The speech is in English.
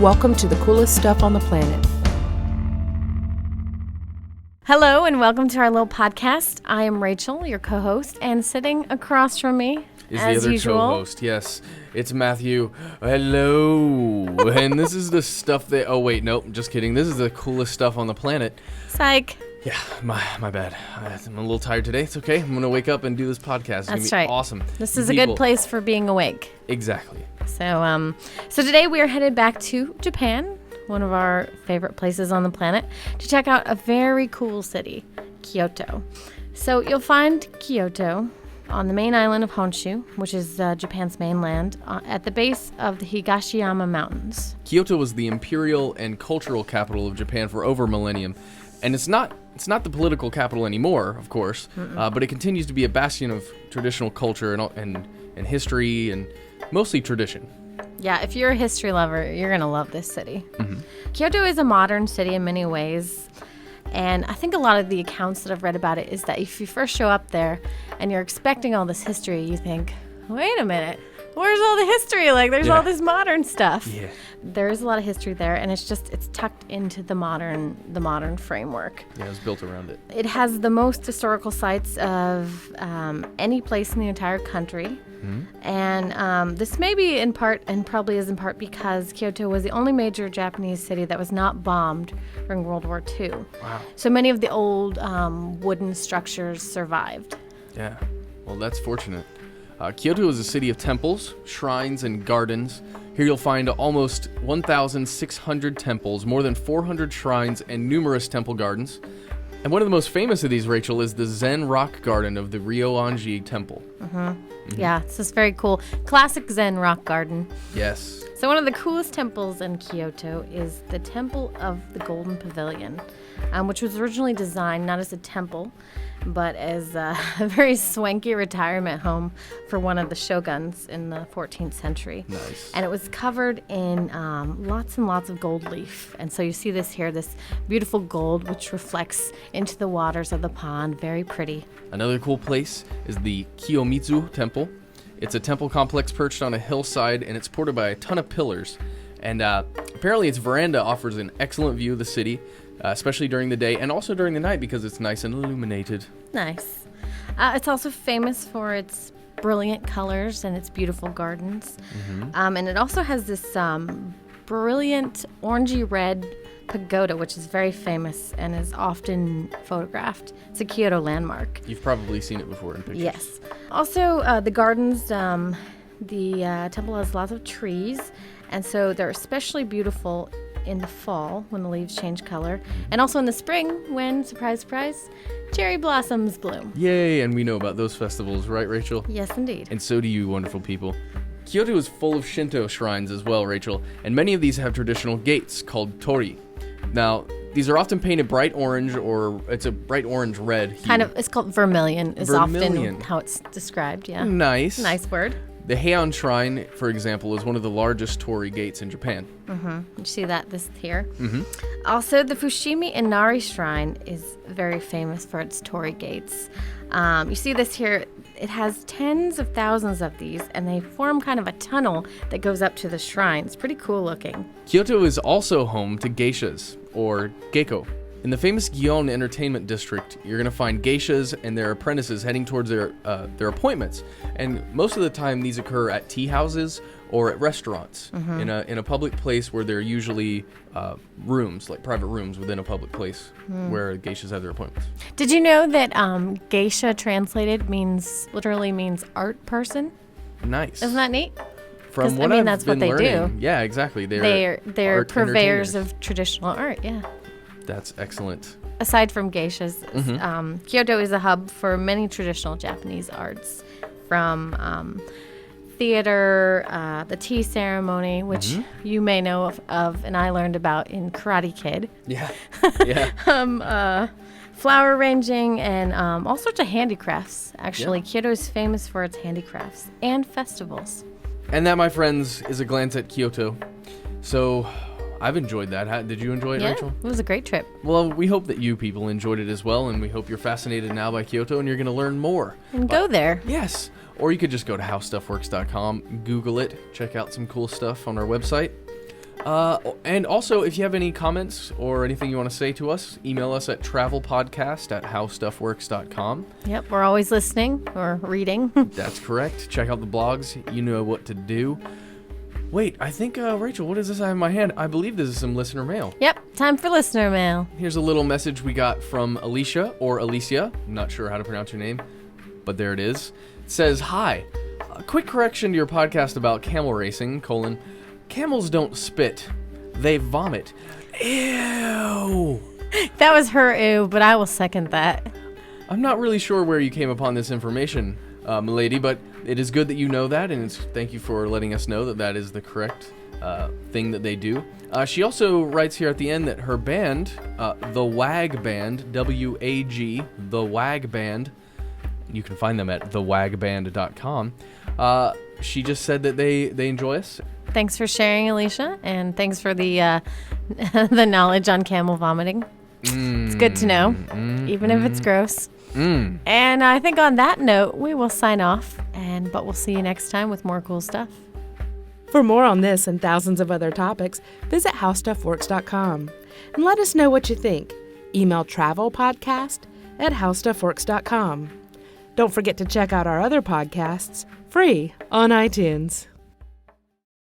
Welcome to the coolest stuff on the planet. Hello and welcome to our little podcast. I am Rachel, your co-host, and sitting across from me, is as the other usual, co-host. Yes, it's Matthew. Hello. And this is the stuff that... Oh, wait, nope, just kidding. This is the coolest stuff on the planet. Psych. Yeah, my bad. I'm a little tired today. It's okay. I'm going to wake up and do this podcast. It's That's gonna be right. Awesome. This is a good place for being awake. Exactly. So today we are headed back to Japan, one of our favorite places on the planet, to check out a very cool city, Kyoto. So you'll find Kyoto on the main island of Honshu, which is Japan's mainland, at the base of the Higashiyama Mountains. Kyoto was the imperial and cultural capital of Japan for over a millennium. And it's not the political capital anymore, of course, but it continues to be a bastion of traditional culture and history and mostly tradition. Yeah, if you're a history lover, you're going to love this city. Mm-hmm. Kyoto is a modern city in many ways, and I think a lot of the accounts that I've read about it is that if you first show up there and you're expecting all this history, you think, wait a minute, where's all the history? Like, there's all this modern stuff. Yeah. There is a lot of history there, and it's tucked into the modern framework. Yeah, it was built around it. It has the most historical sites of any place in the entire country. Mm-hmm. And this may be in part, and probably is in part, because Kyoto was the only major Japanese city that was not bombed during World War II. Wow. So many of the old wooden structures survived. Yeah, well, that's fortunate. Kyoto is a city of temples, shrines, and gardens. Here you'll find almost 1,600 temples, more than 400 shrines, and numerous temple gardens. And one of the most famous of these, Rachel, is the Zen rock garden of the Ryonji Temple. Mm-hmm. Mm-hmm. Yeah, this is very cool. Classic Zen rock garden. Yes. So one of the coolest temples in Kyoto is the Temple of the Golden Pavilion, which was originally designed not as a temple, but as a very swanky retirement home for one of the shoguns in the 14th century. Nice. And it was covered in lots and lots of gold leaf. And so you see this here, this beautiful gold, which reflects into the waters of the pond. Very pretty. Another cool place is the Kiyomizu Temple. It's a temple complex perched on a hillside, and it's supported by a ton of pillars. And apparently its veranda offers an excellent view of the city, especially during the day and also during the night because it's nice and illuminated. Nice. It's also famous for its brilliant colors and its beautiful gardens. Mm-hmm. And it also has this brilliant orangey red pagoda, which is very famous and is often photographed. It's a Kyoto landmark. You've probably seen it before in pictures. Yes. Also, the gardens, the temple has lots of trees, and so they're especially beautiful in the fall when the leaves change color, and also in the spring when, surprise, surprise, cherry blossoms bloom. Yay, and we know about those festivals, right, Rachel? Yes, indeed. And so do you, wonderful people. Kyoto is full of Shinto shrines as well, Rachel, and many of these have traditional gates called tori. Now, these are often painted bright orange, or it's a bright orange red hue. Kind of, it's called vermilion, is Vermilion. often how it's described, yeah. Nice. Nice word. The Heian Shrine, for example, is one of the largest torii gates in Japan. Mm-hmm. You see this here. Mm-hmm. Also, the Fushimi Inari Shrine is very famous for its torii gates. You see this here. It has tens of thousands of these, and they form kind of a tunnel that goes up to the shrine. It's pretty cool looking. Kyoto is also home to geishas, or geiko. In the famous Gion Entertainment District, you're going to find geishas and their apprentices heading towards their appointments. And most of the time, these occur at tea houses or at restaurants, mm-hmm. in a public place where there are usually rooms, like private rooms within a public place where geishas have their appointments. Did you know that geisha translated literally means art person? Nice. Isn't that neat? From what I've that's been what they learning, do. Yeah, exactly. They're art purveyors of traditional art, yeah. That's excellent. Aside from geishas, mm-hmm. Kyoto is a hub for many traditional Japanese arts, from theater, the tea ceremony, which mm-hmm. you may know of, and I learned about in Karate Kid. Yeah, yeah. Flower arranging, and all sorts of handicrafts. Actually, Yeah. Kyoto is famous for its handicrafts and festivals. And that, my friends, is a glance at Kyoto. So I've enjoyed that. Did you enjoy it, Rachel? It was a great trip. Well, we hope that you people enjoyed it as well, and we hope you're fascinated now by Kyoto and you're going to learn more. And go there. Yes. Or you could just go to howstuffworks.com, Google it, check out some cool stuff on our website. And also, if you have any comments or anything you want to say to us, email us at travelpodcast@howstuffworks.com. Yep, we're always listening or reading. That's correct. Check out the blogs. You know what to do. Wait, I think, Rachel, what is this I have in my hand? I believe this is some listener mail. Yep, time for listener mail. Here's a little message we got from Alicia, or Alicia. I'm not sure how to pronounce your name, but there it is. It says, "Hi. A quick correction to your podcast about camel racing, camels don't spit. They vomit." Ew. That was her ew, but I will second that. I'm not really sure where you came upon this information, milady, but it is good that you know that, and thank you for letting us know that that is the correct thing that they do. She also writes here at the end that her band, the WAG Band, W-A-G, the WAG Band, you can find them at thewagband.com. She just said that they enjoy us. Thanks for sharing, Alicia, and thanks for the the knowledge on camel vomiting. It's good to know, even if it's gross. And I think on that note, we will sign off, but we'll see you next time with more cool stuff. For more on this and thousands of other topics, visit howstuffworks.com and let us know what you think. Email travelpodcast@howstuffworks.com. Don't forget to check out our other podcasts, free on iTunes.